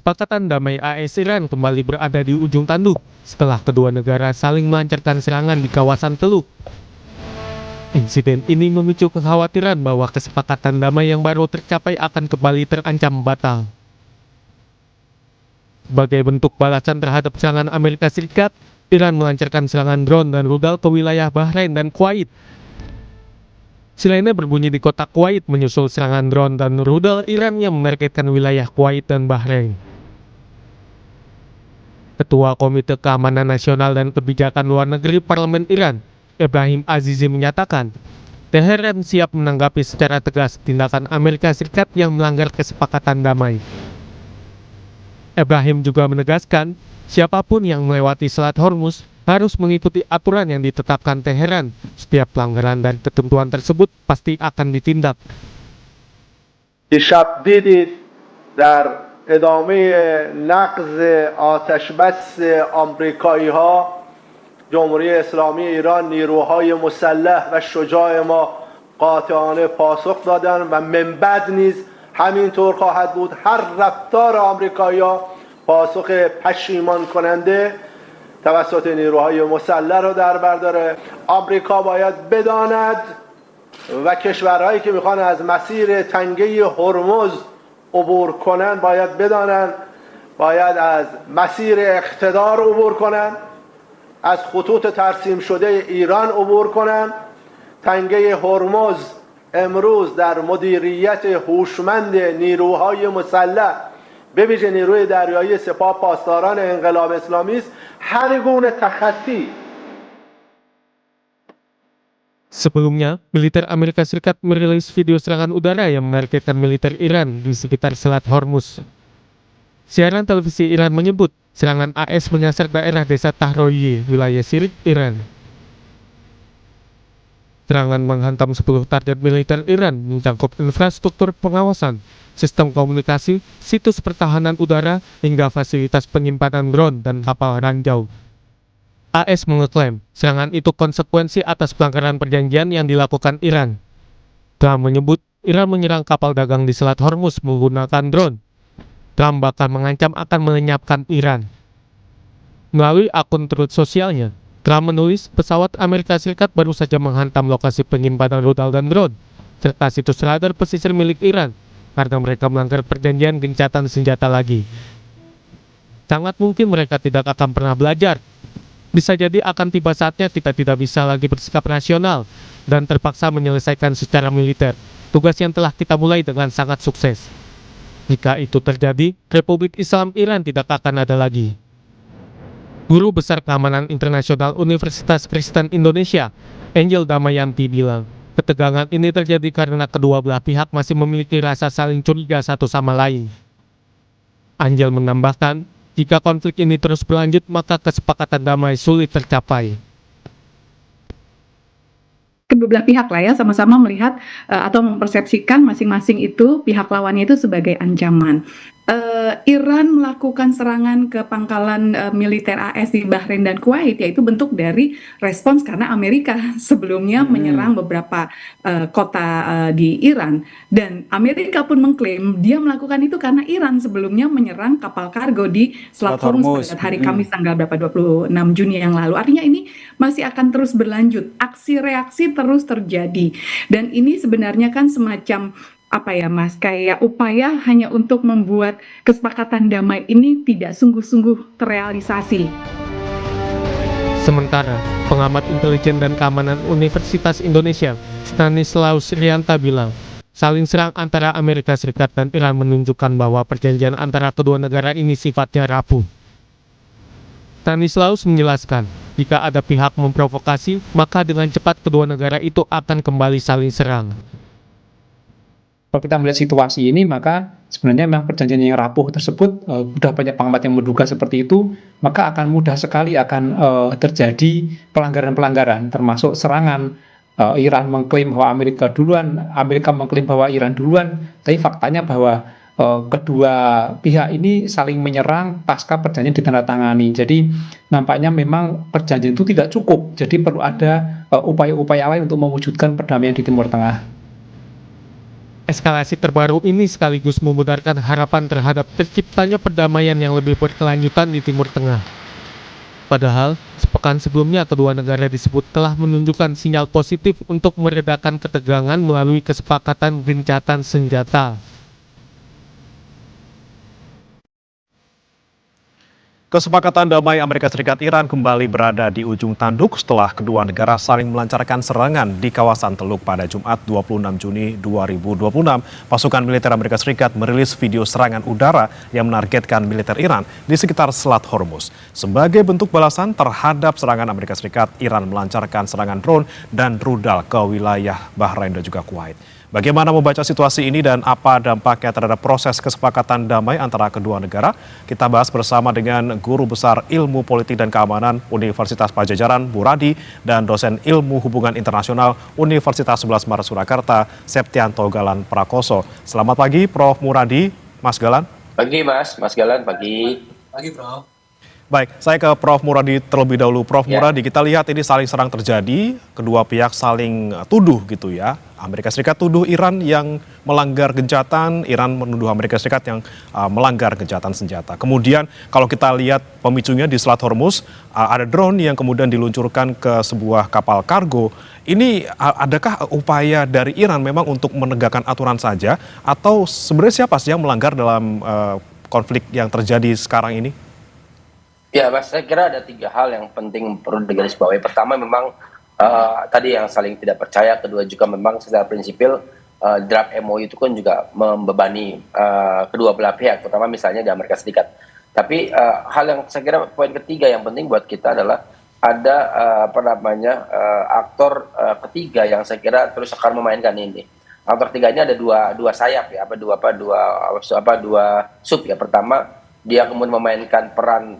Kesepakatan damai AS-Iran kembali berada di ujung tanduk setelah kedua negara saling melancarkan serangan di kawasan Teluk. Insiden ini memicu kekhawatiran bahwa kesepakatan damai yang baru tercapai akan kembali terancam batal. Sebagai bentuk balasan terhadap serangan Amerika Serikat, Iran melancarkan serangan drone dan rudal ke wilayah Bahrain dan Kuwait. Sirennya berbunyi di kota Kuwait menyusul serangan drone dan rudal Iran yang menargetkan wilayah Kuwait dan Bahrain. Ketua Komite Keamanan Nasional dan Kebijakan Luar Negeri Parlemen Iran, Ebrahim Azizi menyatakan, Teheran siap menanggapi secara tegas tindakan Amerika Serikat yang melanggar kesepakatan damai. Ebrahim juga menegaskan, siapapun yang melewati Selat Hormuz harus mengikuti aturan yang ditetapkan Teheran. Setiap pelanggaran dan ketentuan tersebut pasti akan ditindak. دیشب دیدید در ادامه نقض آتش بس آمریکایی ها جمهوری اسلامی ایران نیروهای مسلح و شجاع ما قاطعانه پاسخ دادند و من بعد نیز همینطور خواهد بود. هر رفتار آمریکایی ها پاسخ پشیمان کننده توسط نیروهای مسلح رو در بر داره. آمریکا باید بداند و کشورهایی که میخوان از مسیر تنگه هرمز عبور کنن باید بدانن باید از مسیر اقتدار عبور کنن، از خطوط ترسیم شده ایران عبور کنن. تنگه هرمز امروز در مدیریت هوشمند نیروهای مسلح به ویژه نیروی دریایی سپاه پاسداران انقلاب اسلامی است. هر گونه تخطی. Sebelumnya, militer Amerika Serikat merilis video serangan udara yang menargetkan militer Iran di sekitar Selat Hormuz. Siaran televisi Iran menyebut serangan AS menyasar daerah desa Tahroye, wilayah Sirik, Iran. Serangan menghantam 10 target militer Iran mencakup infrastruktur pengawasan, sistem komunikasi, situs pertahanan udara, hingga fasilitas penyimpanan drone dan kapal ranjau. AS mengeklaim serangan itu konsekuensi atas pelanggaran perjanjian yang dilakukan Iran. Trump menyebut Iran menyerang kapal dagang di Selat Hormuz menggunakan drone. Trump bahkan mengancam akan melenyapkan Iran. Melalui akun Truth sosialnya, Trump menulis pesawat Amerika Serikat baru saja menghantam lokasi penyimpanan rudal dan drone, serta situs radar pesisir milik Iran, karena mereka melanggar perjanjian gencatan senjata lagi. Sangat mungkin mereka tidak akan pernah belajar. Bisa jadi akan tiba saatnya kita tidak bisa lagi bersikap rasional dan terpaksa menyelesaikan secara militer tugas yang telah kita mulai dengan sangat sukses. Jika itu terjadi, Republik Islam Iran tidak akan ada lagi. Guru Besar Keamanan Internasional Universitas Kristen Indonesia, Angel Damayanti bilang, ketegangan ini terjadi karena kedua belah pihak masih memiliki rasa saling curiga satu sama lain. Angel menambahkan, jika konflik ini terus berlanjut, maka kesepakatan damai sulit tercapai. Kedua belah pihak lah ya sama-sama melihat atau mempersepsikan masing-masing itu pihak lawannya itu sebagai ancaman. Iran melakukan serangan ke pangkalan militer AS di Bahrain dan Kuwait, yaitu bentuk dari respons karena Amerika sebelumnya menyerang beberapa kota di Iran, dan Amerika pun mengklaim dia melakukan itu karena Iran sebelumnya menyerang kapal kargo di Selat Hormuz pada hari Kamis tanggal 26 Juni yang lalu. Artinya ini masih akan terus berlanjut, aksi reaksi terus terjadi, dan ini sebenarnya kan semacam apa ya Mas, kayak upaya hanya untuk membuat kesepakatan damai ini tidak sungguh-sungguh terrealisasi. Sementara, pengamat intelijen dan keamanan Universitas Indonesia, Stanislaus Rianta bilang, saling serang antara Amerika Serikat dan Iran menunjukkan bahwa perjanjian antara kedua negara ini sifatnya rapuh. Stanislaus menjelaskan, jika ada pihak memprovokasi, maka dengan cepat kedua negara itu akan kembali saling serang. Kalau kita melihat situasi ini, maka sebenarnya memang perjanjian yang rapuh tersebut, sudah banyak pengamat yang menduga seperti itu, maka akan mudah sekali akan terjadi pelanggaran-pelanggaran, termasuk serangan. Iran mengklaim bahwa Amerika duluan, Amerika mengklaim bahwa Iran duluan, tapi faktanya bahwa kedua pihak ini saling menyerang pasca perjanjian ditandatangani. Jadi nampaknya memang perjanjian itu tidak cukup, jadi perlu ada upaya-upaya lain untuk mewujudkan perdamaian di Timur Tengah. Eskalasi terbaru ini sekaligus memudahkan harapan terhadap terciptanya perdamaian yang lebih berkelanjutan di Timur Tengah. Padahal, sepekan sebelumnya kedua negara disebut telah menunjukkan sinyal positif untuk meredakan ketegangan melalui kesepakatan gencatan senjata. Kesepakatan damai Amerika Serikat-Iran kembali berada di ujung tanduk setelah kedua negara saling melancarkan serangan di kawasan Teluk pada Jumat 26 Juni 2026. Pasukan militer Amerika Serikat merilis video serangan udara yang menargetkan militer Iran di sekitar Selat Hormuz. Sebagai bentuk balasan terhadap serangan Amerika Serikat, Iran melancarkan serangan drone dan rudal ke wilayah Bahrain dan juga Kuwait. Bagaimana membaca situasi ini dan apa dampaknya terhadap proses kesepakatan damai antara kedua negara? Kita bahas bersama dengan Guru Besar Ilmu Politik dan Keamanan Universitas Padjadjaran, Muradi, dan dosen Ilmu Hubungan Internasional Universitas 11 Maret Surakarta, Septianto Galan Prakoso. Selamat pagi, Prof. Muradi, Mas Galan. Pagi, Mas Galan, pagi. Pagi, Prof. Baik, saya ke Prof. Muradi terlebih dahulu. Prof. Muradi, kita lihat ini saling serang terjadi, kedua pihak saling tuduh gitu ya. Amerika Serikat tuduh Iran yang melanggar gencatan, Iran menuduh Amerika Serikat yang melanggar gencatan senjata. Kemudian kalau kita lihat pemicunya di Selat Hormuz, ada drone yang kemudian diluncurkan ke sebuah kapal kargo. Ini adakah upaya dari Iran memang untuk menegakkan aturan saja, atau sebenarnya siapa sih yang melanggar dalam konflik yang terjadi sekarang ini? Ya, Mas, saya kira ada 3 hal yang penting perlu digarisbawahi. Pertama, memang tadi yang saling tidak percaya. Kedua juga memang secara prinsipil draft MOU itu kan juga membebani kedua belah pihak, terutama misalnya di Amerika Serikat. Tapi hal yang saya kira poin ketiga yang penting buat kita adalah ada aktor ketiga yang saya kira terus akan memainkan ini. Aktor ketiga ini ada dua sayap ya, dua sub ya. Pertama, dia kemudian memainkan peran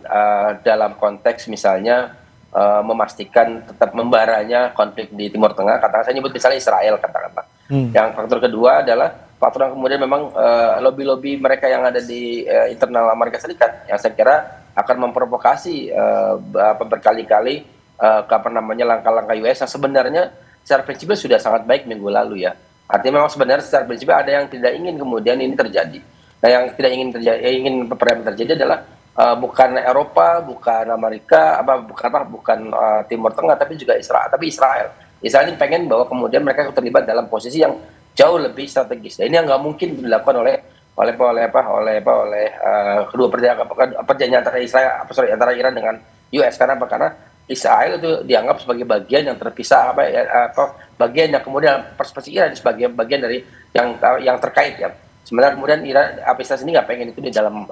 dalam konteks misalnya memastikan tetap membaranya konflik di Timur Tengah, katakan saya nyebut misalnya Israel katakanlah. Yang faktor kedua adalah faktor yang kemudian memang lobby-lobby mereka yang ada di internal Amerika Serikat yang saya kira akan memprovokasi berkali-kali langkah-langkah US yang sebenarnya secara prinsipil sudah sangat baik minggu lalu ya. Artinya memang sebenarnya secara prinsipil ada yang tidak ingin kemudian ini terjadi. Nah, yang tidak ingin terjadi adalah bukan Eropa, bukan Amerika, bukan Timur Tengah, tapi juga Israel. Israel ini pengen bahwa kemudian mereka terlibat dalam posisi yang jauh lebih strategis. Nah, ini yang nggak mungkin dilakukan oleh kedua perjanjian antara Iran dengan US. Karena Israel itu dianggap sebagai bagian yang terpisah bagian yang kemudian perspektif Iran sebagai bagian dari yang terkait ya. Sementara kemudian Israel ini nggak pengen itu di dalam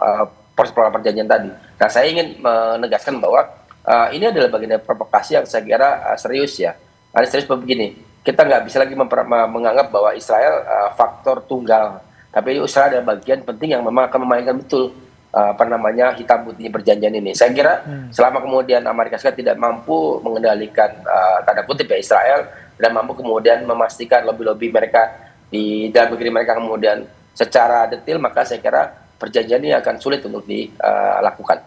proses perjanjian tadi. Nah, saya ingin menegaskan bahwa ini adalah bagian dari provokasi yang saya kira serius ya. Nah, serius begini, kita nggak bisa lagi menganggap bahwa Israel faktor tunggal, tapi Israel adalah bagian penting yang memang akan memainkan betul hitam putih perjanjian ini. Saya kira selama kemudian Amerika Serikat tidak mampu mengendalikan tanda kutip ya Israel, dan mampu kemudian memastikan lobby-lobby mereka di dalam negeri mereka kemudian secara detail, maka saya kira perjanjian ini akan sulit untuk dilakukan.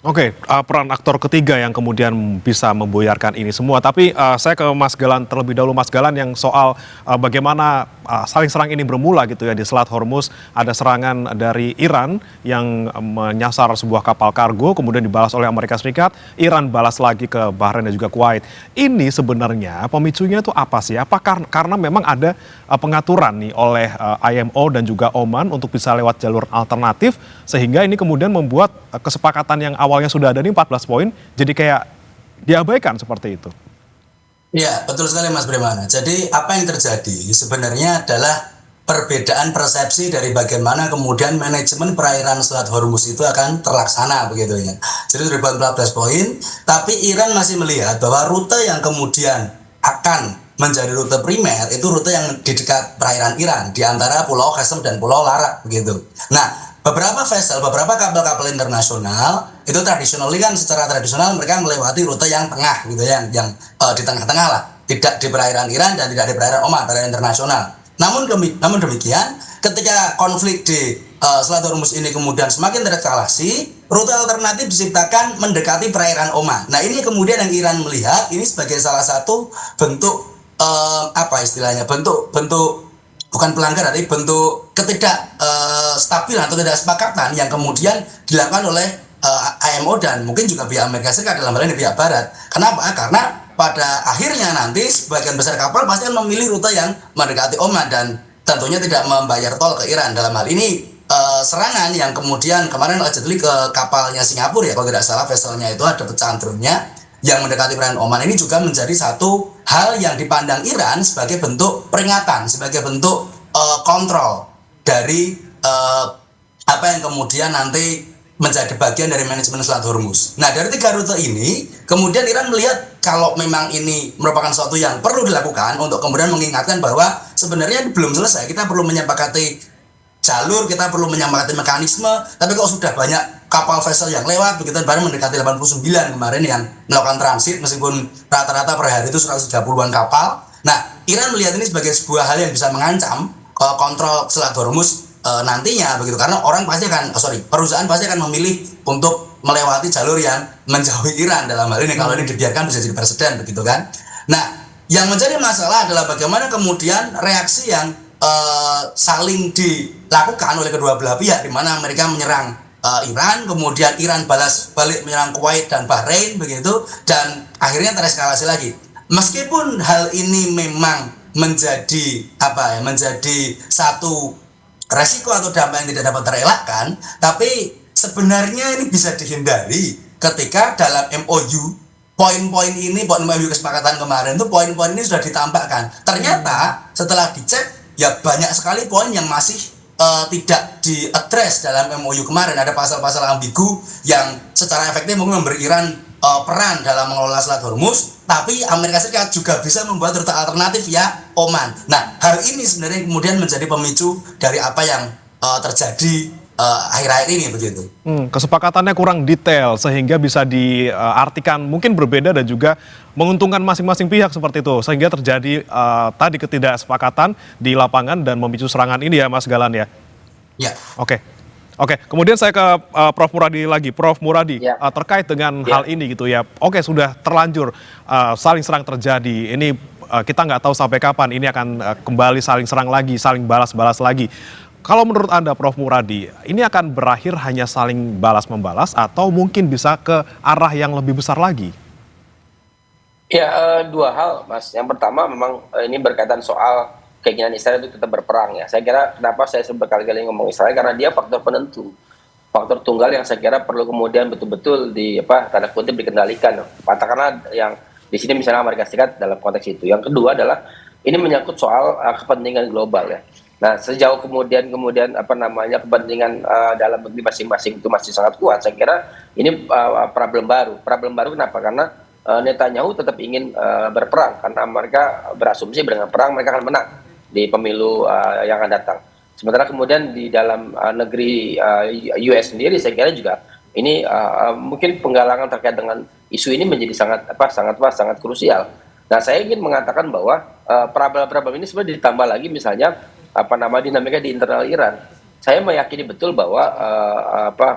Oke, peran aktor ketiga yang kemudian bisa memboyarkan ini semua. Tapi saya ke Mas Galan terlebih dahulu. Mas Galan, yang soal bagaimana saling serang ini bermula gitu ya di Selat Hormuz. Ada serangan dari Iran yang menyasar sebuah kapal kargo, kemudian dibalas oleh Amerika Serikat. Iran balas lagi ke Bahrain dan juga Kuwait. Ini sebenarnya pemicunya itu apa sih? Apa karena memang ada pengaturan nih oleh IMO dan juga Oman untuk bisa lewat jalur alternatif, sehingga ini kemudian membuat kesepakatan yang awalnya sudah ada nih 14 poin, jadi kayak diabaikan seperti itu. Iya, betul sekali Mas Bremana. Jadi apa yang terjadi sebenarnya adalah perbedaan persepsi dari bagaimana kemudian manajemen perairan Selat Hormuz itu akan terlaksana begitu ya. Jadi sudah 14 poin, tapi Iran masih melihat bahwa rute yang kemudian akan menjadi rute primer itu rute yang di dekat perairan Iran, di antara Pulau Qasem dan Pulau Larak begitu. Nah, beberapa kapal-kapal internasional itu secara tradisional mereka melewati rute yang tengah gitu ya, yang di tengah-tengah lah, tidak di perairan Iran dan tidak di perairan Oman, perairan internasional. Namun demikian, ketika konflik di Selat Hormuz ini kemudian semakin tereskalasi, rute alternatif diciptakan mendekati perairan Oman. Nah, ini kemudian yang Iran melihat ini sebagai salah satu bentuk bentuk bukan pelanggaran, tapi bentuk stabilan atau ketidaksepakatan yang kemudian dilakukan oleh IMO dan mungkin juga pihak Amerika Serikat dalam hal ini pihak Barat. Kenapa? Karena pada akhirnya nanti sebagian besar kapal pasti akan memilih rute yang mendekati Oman dan tentunya tidak membayar tol ke Iran. Dalam hal ini serangan yang kemudian kemarin allegedly ke kapalnya Singapura ya, kalau tidak salah vesselnya itu ada pecahan drone-nya yang mendekati perairan Oman, ini juga menjadi satu hal yang dipandang Iran sebagai bentuk peringatan, sebagai bentuk kontrol dari apa yang kemudian nanti menjadi bagian dari manajemen Selat Hormuz. Nah, dari 3 rute ini, kemudian Iran melihat kalau memang ini merupakan sesuatu yang perlu dilakukan untuk kemudian mengingatkan bahwa sebenarnya belum selesai, kita perlu menyepakati jalur, kita perlu menyepakati mekanisme, tapi kalau sudah banyak kapal vessel yang lewat, begitu baru mendekati 89 kemarin yang melakukan transit, meskipun rata-rata per hari itu 130-an kapal. Nah, Iran melihat ini sebagai sebuah hal yang bisa mengancam kontrol Selat Hormuz nantinya begitu, karena perusahaan pasti akan memilih untuk melewati jalur yang menjauhi Iran dalam hal ini. Kalau ini dibiarkan bisa jadi presiden begitu kan. Nah, yang menjadi masalah adalah bagaimana kemudian reaksi yang saling dilakukan oleh kedua belah pihak, di mana Amerika menyerang Iran, kemudian Iran balas balik menyerang Kuwait dan Bahrain begitu, dan akhirnya tereskalasi lagi. Meskipun hal ini memang menjadi satu resiko atau dampak yang tidak dapat terelakkan, tapi sebenarnya ini bisa dihindari ketika dalam MOU poin-poin ini, poin MOU kesepakatan kemarin itu poin-poin ini sudah ditambahkan. Ternyata setelah dicek ya banyak sekali poin yang masih tidak diadres dalam MOU kemarin. Ada pasal-pasal ambigu yang secara efektif mungkin memberi Iran peran dalam mengelola Selat Hormuz, tapi Amerika Serikat juga bisa membuat rute alternatif ya Oman. Nah, hal ini sebenarnya kemudian menjadi pemicu dari apa yang terjadi akhir-akhir ini begitu. Kesepakatannya kurang detail sehingga bisa diartikan mungkin berbeda dan juga menguntungkan masing-masing pihak seperti itu, sehingga terjadi tadi ketidaksepakatan di lapangan dan memicu serangan ini ya Mas Galan ya. Ya. Oke, kemudian saya ke Prof Muradi lagi. Prof Muradi, Ya. Terkait dengan hal ini gitu ya. Oke, sudah terlanjur saling serang terjadi. Ini kita nggak tahu sampai kapan ini akan kembali saling serang lagi, saling balas-balas lagi. Kalau menurut Anda, Prof Muradi, ini akan berakhir hanya saling balas-membalas atau mungkin bisa ke arah yang lebih besar lagi? Ya, dua hal, Mas. Yang pertama memang ini berkaitan soal keinginan Israel itu tetap berperang ya. Saya kira kenapa saya berkali-kali ngomong Israel, karena dia faktor penentu, faktor tunggal yang saya kira perlu kemudian betul-betul tanda kutip dikendalikan. Katakanlah yang di sini misalnya Amerika Serikat dalam konteks itu. Yang kedua adalah ini menyangkut soal kepentingan global ya. Nah, sejauh kemudian kepentingan dalam negeri masing-masing itu masih sangat kuat, saya kira ini problem baru. Problem baru kenapa? Karena Netanyahu tetap ingin berperang, karena mereka berasumsi dengan perang mereka akan menang di pemilu yang akan datang. Sementara kemudian di dalam negeri US sendiri saya kira juga ini mungkin penggalangan terkait dengan isu ini menjadi sangat krusial. Nah, saya ingin mengatakan bahwa problem-problem ini sebenarnya ditambah lagi misalnya dinamika di internal Iran. Saya meyakini betul bahwa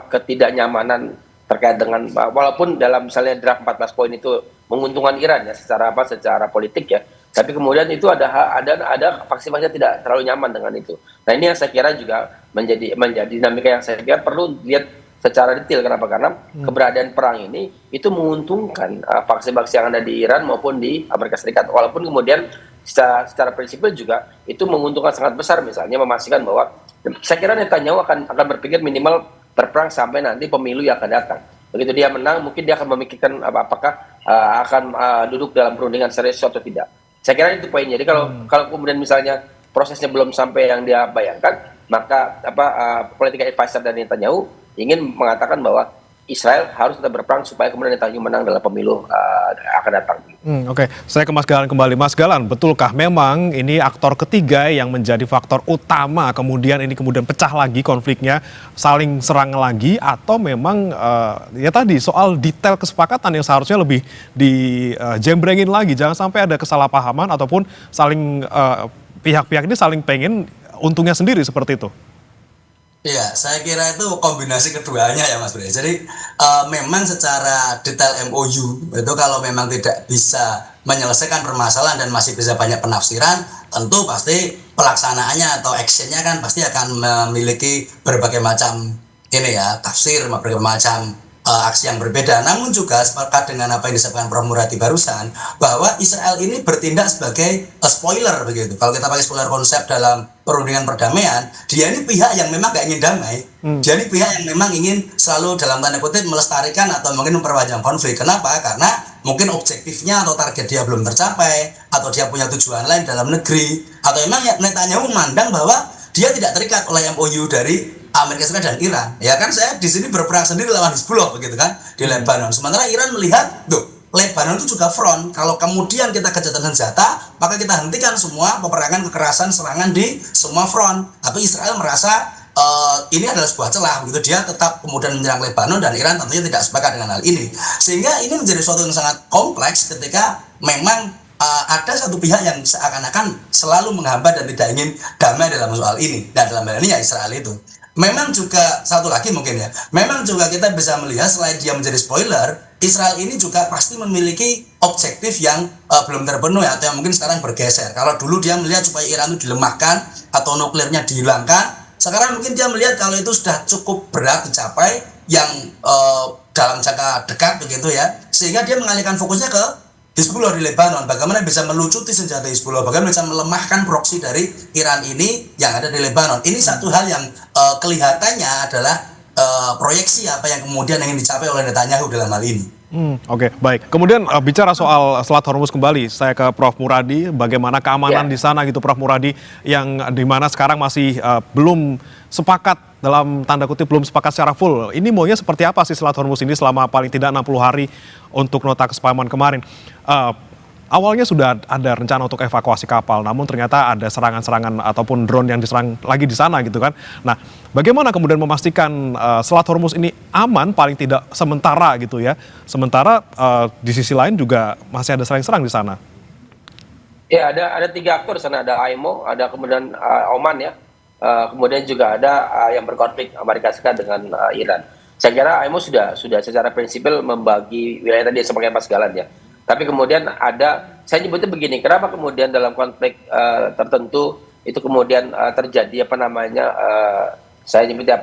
ketidaknyamanan terkait dengan walaupun dalam misalnya draft 14 poin itu menguntungkan Iran ya secara politik ya. Tapi kemudian itu ada faksi-faksi yang tidak terlalu nyaman dengan itu. Nah, ini yang saya kira juga menjadi dinamika yang saya kira perlu lihat secara detail. Kenapa? Karena keberadaan perang ini itu menguntungkan faksi-faksi yang ada di Iran maupun di Amerika Serikat. Walaupun kemudian secara prinsipil juga itu menguntungkan sangat besar, misalnya memastikan bahwa saya kira Netanyahu akan berpikir minimal berperang sampai nanti pemilu yang akan datang. Begitu dia menang, mungkin dia akan memikirkan apakah akan duduk dalam perundingan serius atau tidak. Saya kira itu poinnya. Jadi kalau kemudian misalnya prosesnya belum sampai yang dia bayangkan, maka political advisor dari Netanyahu ingin mengatakan bahwa Israel harus tetap berperang supaya kemudian Netanyahu menang dalam pemilu akan datang. Oke, saya ke Mas Galan kembali. Mas Galan, betulkah memang ini aktor ketiga yang menjadi faktor utama kemudian pecah lagi konfliknya, saling serang lagi, atau memang ya tadi soal detail kesepakatan yang seharusnya lebih dijembrengin lagi, jangan sampai ada kesalahpahaman ataupun saling pihak-pihak ini saling pengen untungnya sendiri seperti itu. Iya, saya kira itu kombinasi keduanya ya Mas Bre. Jadi memang secara detail MOU itu kalau memang tidak bisa menyelesaikan permasalahan dan masih bisa banyak penafsiran, tentu pasti pelaksanaannya atau actionnya kan pasti akan memiliki berbagai macam ini ya tafsir, berbagai macam aksi yang berbeda. Namun juga sepakat dengan apa yang disampaikan Prof. Muradi barusan, bahwa Israel ini bertindak sebagai spoiler begitu. Kalau kita pakai spoiler konsep dalam perundingan perdamaian, dia ini pihak yang memang gak ingin damai. Dia ini pihak yang memang ingin selalu dalam tanda kutip melestarikan atau mungkin memperpanjang konflik. Kenapa? Karena mungkin objektifnya atau target dia belum tercapai, atau dia punya tujuan lain dalam negeri, atau memang ya Netanyahu memandang bahwa dia tidak terikat oleh MOU dari Amerika Serikat dan Iran. Ya kan, saya di sini berperang sendiri lawan Hizbullah begitu kan di Lebanon. Sementara Iran melihat, tuh Lebanon itu juga front. Kalau kemudian kita kejahatan senjata, maka kita hentikan semua peperangan, kekerasan, serangan di semua front. Tapi Israel merasa ini adalah sebuah celah begitu, dia tetap kemudian menyerang Lebanon, dan Iran tentunya tidak sepakat dengan hal ini. Sehingga ini menjadi suatu yang sangat kompleks ketika memang ada satu pihak yang seakan-akan selalu menghambat dan tidak ingin damai dalam soal ini. Dan dalam hal ini ya Israel itu. Memang juga satu lagi mungkin ya, memang juga kita bisa melihat selain dia menjadi spoiler, Israel ini juga pasti memiliki objektif yang belum terpenuhi atau yang mungkin sekarang bergeser. Kalau dulu dia melihat supaya Iran itu dilemahkan atau nuklirnya dihilangkan, sekarang mungkin dia melihat kalau itu sudah cukup berat dicapai yang dalam jangka dekat begitu ya, sehingga dia mengalihkan fokusnya ke Hizbullah di Lebanon. Bagaimana bisa melucuti senjata Hizbullah, bagaimana bisa melemahkan proksi dari Iran ini yang ada di Lebanon. Ini satu hal yang kelihatannya adalah proyeksi apa yang kemudian ingin dicapai oleh Netanyahu dalam hal ini. Oke, baik. Kemudian bicara soal Selat Hormuz kembali, saya ke Prof. Muradi. Bagaimana keamanan di sana gitu, Prof. Muradi, yang dimana sekarang masih belum sepakat, dalam tanda kutip belum sepakat secara full. Ini maunya seperti apa sih Selat Hormuz ini selama paling tidak 60 hari untuk nota kesepahaman kemarin? Awalnya sudah ada rencana untuk evakuasi kapal, namun ternyata ada serangan-serangan ataupun drone yang diserang lagi di sana gitu kan. Nah, bagaimana kemudian memastikan Selat Hormuz ini aman paling tidak sementara gitu ya? Sementara di sisi lain juga masih ada serang-serang di sana. Ya, ada 3 aktor di sana, ada IMO, ada kemudian Oman ya. Kemudian juga ada yang berkonflik Amerika Serikat dengan Iran. Saya kira IMO sudah secara prinsipil membagi wilayah tadi sebagai Mas Galan ya. Tapi kemudian ada, saya nyebutnya begini, kenapa kemudian dalam konflik tertentu itu kemudian terjadi saya nyebutnya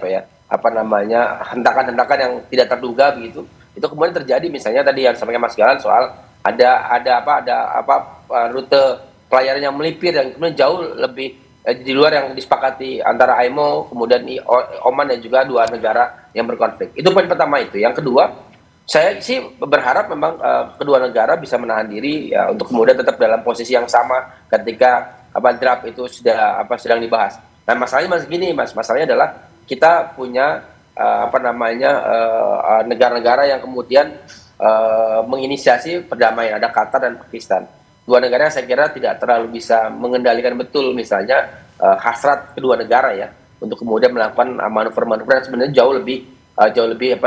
hentakan-hentakan yang tidak terduga begitu. Itu kemudian terjadi misalnya tadi yang disampaikan Mas Galan soal ada rute pelayaran yang melipir yang kemudian jauh lebih di luar yang disepakati antara IMO, kemudian Oman dan juga 2 negara yang berkonflik. Itu poin pertama itu. Yang kedua, saya sih berharap memang kedua negara bisa menahan diri ya, untuk kemudian tetap dalam posisi yang sama ketika draft itu sedang dibahas. Nah, masalahnya masalahnya adalah kita punya negara-negara yang kemudian menginisiasi perdamaian, ada Qatar dan Pakistan. 2 negara yang saya kira tidak terlalu bisa mengendalikan betul misalnya hasrat kedua negara ya untuk kemudian melakukan manuver-manuver yang sebenarnya jauh lebih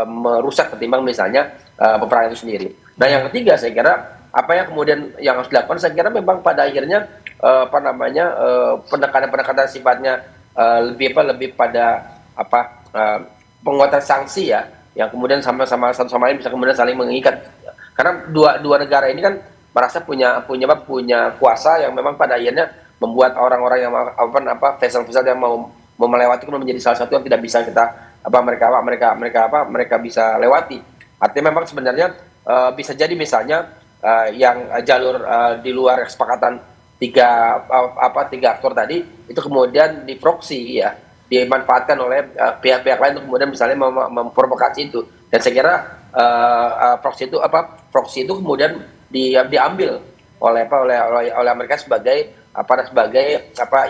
merusak ketimbang misalnya peperangan itu sendiri. Nah, yang ketiga saya kira apa yang kemudian yang harus dilakukan, saya kira memang pada akhirnya pendekatan sifatnya lebih pada penguatan sanksi ya, yang kemudian sama-sama satu sama lain bisa kemudian saling mengikat. Karena dua negara ini kan merasa punya kuasa yang memang pada akhirnya membuat orang-orang yang vessel-vessel yang mau melewati itu menjadi salah satu yang tidak bisa mereka bisa lewati. Artinya memang sebenarnya bisa jadi misalnya yang jalur di luar kesepakatan tiga aktor tadi itu kemudian diproksi ya, dimanfaatkan oleh pihak-pihak lain untuk kemudian misalnya memprovokasi itu. Dan saya kira proksi itu kemudian diambil oleh Amerika sebagai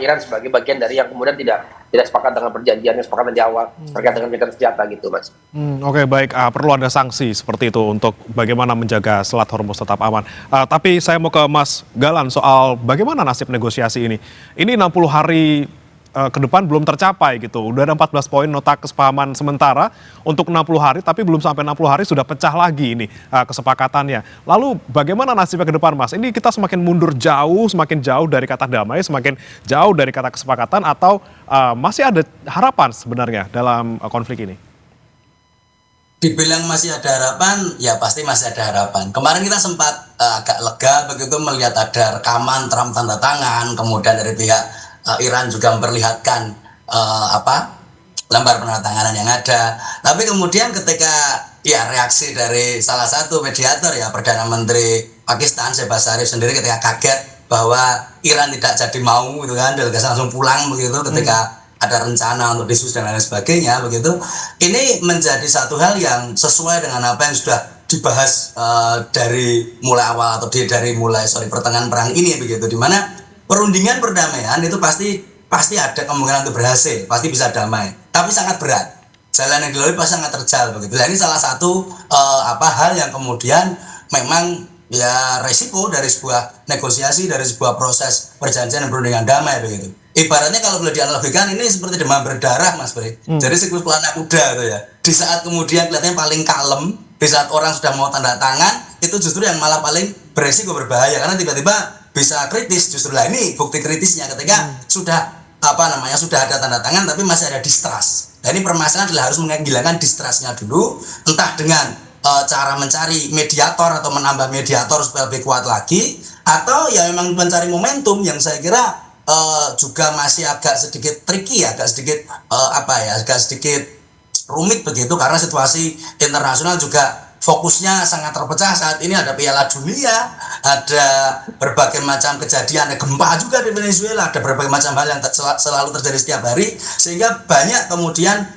Iran sebagai bagian dari yang kemudian tidak sepakat dengan perjanjian yang sepakat di awal terkait dengan militer senjata gitu, Mas. Oke, baik. Perlu ada sanksi seperti itu untuk bagaimana menjaga Selat Hormuz tetap aman. Tapi saya mau ke Mas Galan soal bagaimana nasib negosiasi ini. Ini 60 hari ke depan belum tercapai gitu. Udah ada 14 poin nota kesepahaman sementara untuk 60 hari, tapi belum sampai 60 hari sudah pecah lagi ini kesepakatannya. Lalu bagaimana nasibnya ke depan, Mas? Ini kita semakin mundur semakin jauh dari kata damai, semakin jauh dari kata kesepakatan, atau masih ada harapan sebenarnya dalam konflik ini? Dibilang masih ada harapan, ya pasti masih ada harapan. Kemarin kita sempat agak lega begitu melihat ada rekaman Trump tanda tangan, kemudian dari pihak Iran juga memperlihatkan lembar penandatanganan yang ada. Tapi kemudian ketika ya reaksi dari salah satu mediator ya Perdana Menteri Pakistan Shehbaz Sharif sendiri ketika kaget bahwa Iran tidak jadi mau gitu kan, delegasi langsung pulang begitu ketika ada rencana untuk diskusi dan lain sebagainya begitu. Ini menjadi satu hal yang sesuai dengan apa yang sudah dibahas dari mulai awal atau dari mulai pertengahan perang ini begitu, di mana perundingan perdamaian itu pasti ada kemungkinan untuk berhasil, pasti bisa damai, tapi sangat berat. Jalan yang dilalui pasti sangat terjal begitu. Nah, ini salah satu hal yang kemudian memang ya resiko dari sebuah negosiasi, dari sebuah proses perjanjian dan perundingan damai begitu. Ibaratnya kalau boleh dianalogikan ini seperti demam berdarah Mas Bre. Jadi siklus pelana kuda itu ya. Di saat kemudian kelihatannya paling kalem, di saat orang sudah mau tanda tangan, itu justru yang malah paling beresiko berbahaya karena tiba-tiba bisa kritis justru. Lah ini bukti kritisnya ketika sudah sudah ada tanda tangan tapi masih ada distrust. Nah ini permasalahan adalah harus menghilangkan distrustnya dulu, entah dengan cara mencari mediator atau menambah mediator supaya lebih kuat lagi, atau ya memang mencari momentum yang saya kira juga masih agak sedikit tricky, agak sedikit rumit begitu karena situasi internasional juga fokusnya sangat terpecah saat ini. Ada Piala Dunia, ada berbagai macam kejadian, ada gempa juga di Venezuela, ada berbagai macam hal yang selalu terjadi setiap hari, sehingga banyak kemudian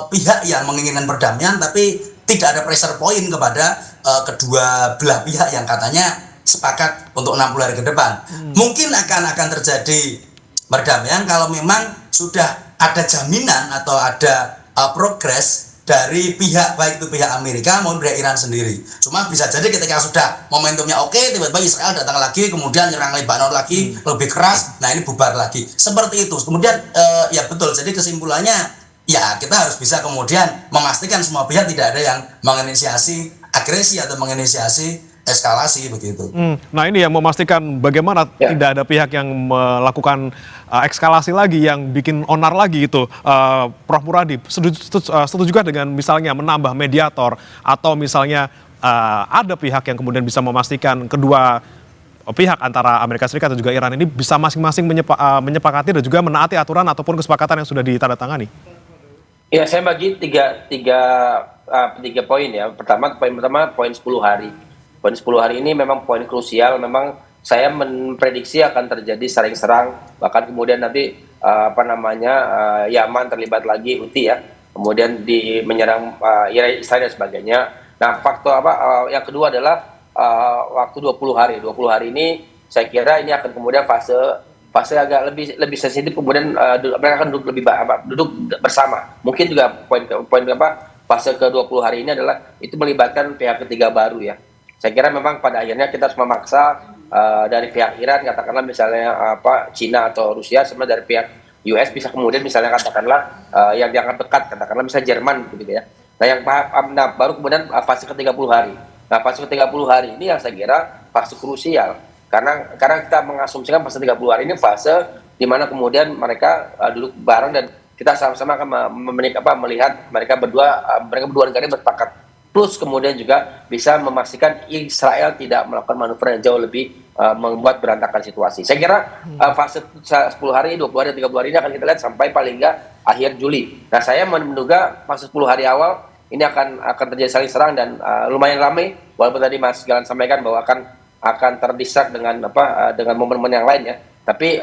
pihak yang menginginkan perdamaian tapi tidak ada pressure point kepada kedua belah pihak yang katanya sepakat untuk 60 hari ke depan. Mungkin akan terjadi perdamaian kalau memang sudah ada jaminan atau ada progres dari pihak baik itu pihak Amerika maupun pihak Iran sendiri. Cuma bisa jadi ketika sudah momentumnya oke, tiba-tiba Israel datang lagi, kemudian nyerang Lebanon lagi lebih keras, nah ini bubar lagi. Seperti itu. Kemudian ya betul, jadi kesimpulannya ya kita harus bisa kemudian memastikan semua pihak tidak ada yang menginisiasi agresi atau menginisiasi eskalasi begitu. Nah ini yang memastikan bagaimana tidak ada pihak yang melakukan eskalasi lagi yang bikin onar lagi itu. Prof Muradi setuju juga dengan misalnya menambah mediator atau misalnya ada pihak yang kemudian bisa memastikan kedua pihak antara Amerika Serikat dan juga Iran ini bisa masing-masing menyepakati dan juga menaati aturan ataupun kesepakatan yang sudah ditandatangani. Ya, saya bagi tiga poin ya. Poin pertama poin 10 hari. Poin 10 hari ini memang poin krusial. Memang saya memprediksi akan terjadi saling serang, bahkan kemudian nanti Yaman terlibat lagi, Houthi ya, kemudian menyerang Israel dan sebagainya. Nah, faktor yang kedua adalah waktu 20 hari. 20 hari ini saya kira ini akan kemudian fase agak lebih sensitif, kemudian mereka akan duduk bersama. Mungkin juga poin fase ke-20 hari ini adalah itu melibatkan pihak ketiga baru ya. Saya kira memang pada akhirnya kita harus memaksa dari pihak Iran, katakanlah misalnya Cina atau Rusia, sama dari pihak US bisa kemudian misalnya katakanlah yang dianggap dekat, katakanlah misalnya Jerman gitu ya. Nah baru kemudian fase ke-30 hari. Nah fase ke-30 hari ini yang saya kira fase krusial karena kita mengasumsikan fase 30 hari ini fase di mana kemudian mereka duduk bareng dan kita sama-sama akan melihat mereka berdua negara bersepakat. Plus kemudian juga bisa memastikan Israel tidak melakukan manuver yang jauh lebih membuat berantakan situasi. Saya kira fase 10 hari, 20 hari, 30 hari ini akan kita lihat sampai paling enggak akhir Juli. Nah saya menduga fase 10 hari awal ini akan terjadi saling serang dan lumayan ramai. Walaupun tadi Mas Galan sampaikan bahwa akan terdistrak dengan momen-momen yang lain ya. Tapi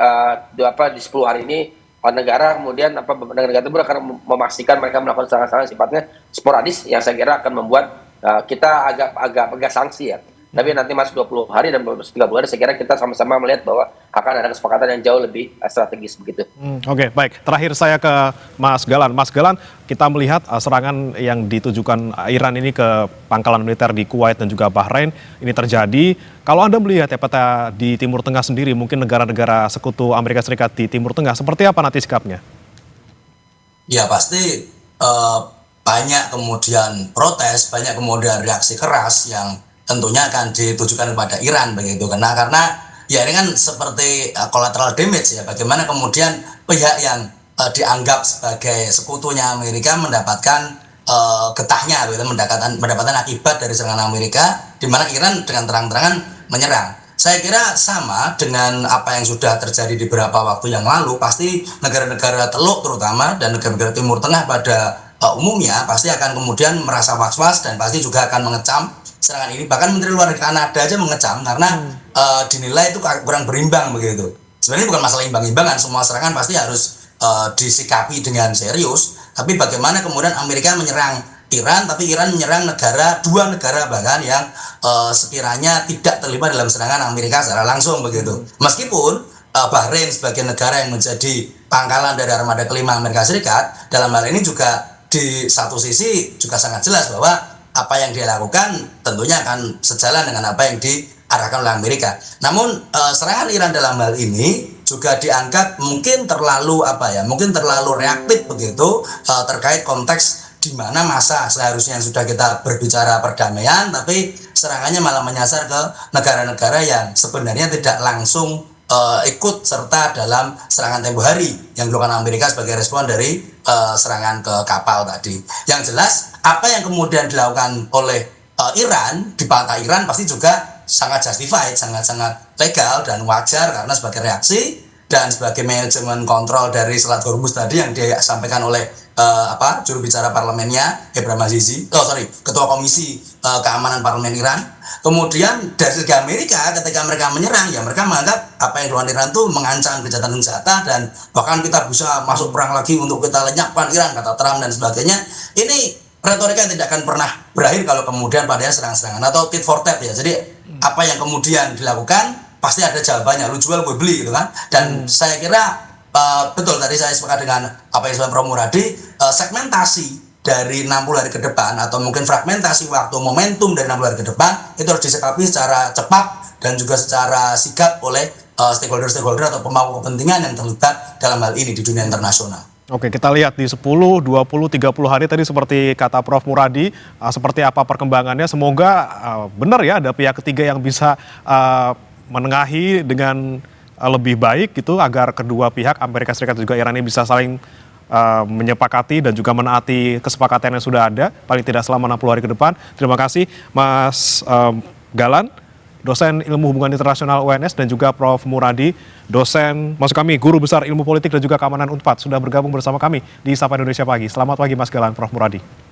di 10 hari ini negara kemudian negara tersebut akan memastikan mereka melakukan serangan-serangan sifatnya sporadis yang saya kira akan membuat kita agak sanksi ya. Tapi nanti masuk 20 hari dan 30 hari saya kira kita sama-sama melihat bahwa akan ada kesepakatan yang jauh lebih strategis begitu. Oke, baik. Terakhir saya ke Mas Galan. Mas Galan, kita melihat serangan yang ditujukan Iran ini ke pangkalan militer di Kuwait dan juga Bahrain ini terjadi. Kalau Anda melihat ya peta di Timur Tengah sendiri, mungkin negara-negara sekutu Amerika Serikat di Timur Tengah, seperti apa nanti sikapnya? Ya pasti banyak kemudian protes, banyak kemudian reaksi keras yang tentunya akan ditujukan kepada Iran begitu, karena ya ini kan seperti collateral damage ya, bagaimana kemudian pihak yang dianggap sebagai sekutunya Amerika mendapatkan getahnya, gitu, mendapatkan akibat dari serangan Amerika, di mana Iran dengan terang-terangan menyerang. Saya kira sama dengan apa yang sudah terjadi di beberapa waktu yang lalu. Pasti negara-negara Teluk terutama dan negara-negara Timur Tengah pada umumnya pasti akan kemudian merasa was-was dan pasti juga akan mengecam serangan ini. Bahkan Menteri Luar Negeri Kanada aja mengecam karena dinilai itu kurang berimbang begitu. Sebenarnya bukan masalah imbang-imbangan, semua serangan pasti harus disikapi dengan serius. Tapi bagaimana kemudian Amerika menyerang Iran, tapi Iran menyerang dua negara bahkan yang sekiranya tidak terlibat dalam serangan Amerika secara langsung begitu. Meskipun Bahrain sebagai negara yang menjadi pangkalan dari armada kelima Amerika Serikat, dalam hal ini juga di satu sisi juga sangat jelas bahwa apa yang dia lakukan tentunya akan sejalan dengan apa yang diarahkan oleh Amerika. Namun serangan Iran dalam hal ini juga dianggap mungkin terlalu reaktif begitu terkait konteks di mana masa seharusnya sudah kita berbicara perdamaian, tapi serangannya malah menyasar ke negara-negara yang sebenarnya tidak langsung ikut serta dalam serangan tempo hari yang dilakukan Amerika sebagai respon dari serangan ke kapal tadi. Yang jelas apa yang kemudian dilakukan oleh Iran di pantai Iran pasti juga sangat justified, sangat legal dan wajar karena sebagai reaksi dan sebagai manajemen kontrol dari Selat Hormuz tadi yang disampaikan oleh juru bicara parlemennya Ibrahim Azizi, ketua komisi keamanan parlemen Iran. Kemudian dari segi Amerika ketika mereka menyerang, ya mereka menganggap apa yang dilakukan Iran itu mengancam gencatan senjata dan bahkan kita bisa masuk perang lagi untuk kita lenyapkan Iran, kata Trump dan sebagainya. Ini retorika yang tidak akan pernah berakhir kalau kemudian pada serang-serangan atau tit for tat ya. Jadi apa yang kemudian dilakukan pasti ada jawabannya, lu jual gue beli gitu kan. Dan saya kira betul tadi saya sepakat dengan apa yang disampaikan Prof. Muradi, segmentasi dari 60 hari ke depan atau mungkin fragmentasi waktu momentum dari 60 hari ke depan itu harus disikapi secara cepat dan juga secara sigap oleh stakeholder atau pemangku kepentingan yang terlibat dalam hal ini di dunia internasional. Oke, kita lihat di 10, 20, 30 hari tadi seperti kata Prof. Muradi, seperti apa perkembangannya. Semoga benar ya ada pihak ketiga yang bisa menengahi dengan lebih baik gitu agar kedua pihak Amerika Serikat dan juga Iran ini bisa saling menyepakati dan juga menaati kesepakatan yang sudah ada paling tidak selama 60 hari ke depan. Terima kasih Mas Galan, dosen ilmu hubungan internasional UNS, dan juga Prof. Muradi, dosen guru besar ilmu politik dan juga keamanan Unpad, sudah bergabung bersama kami di Sapa Indonesia Pagi. Selamat pagi Mas Galan, Prof. Muradi.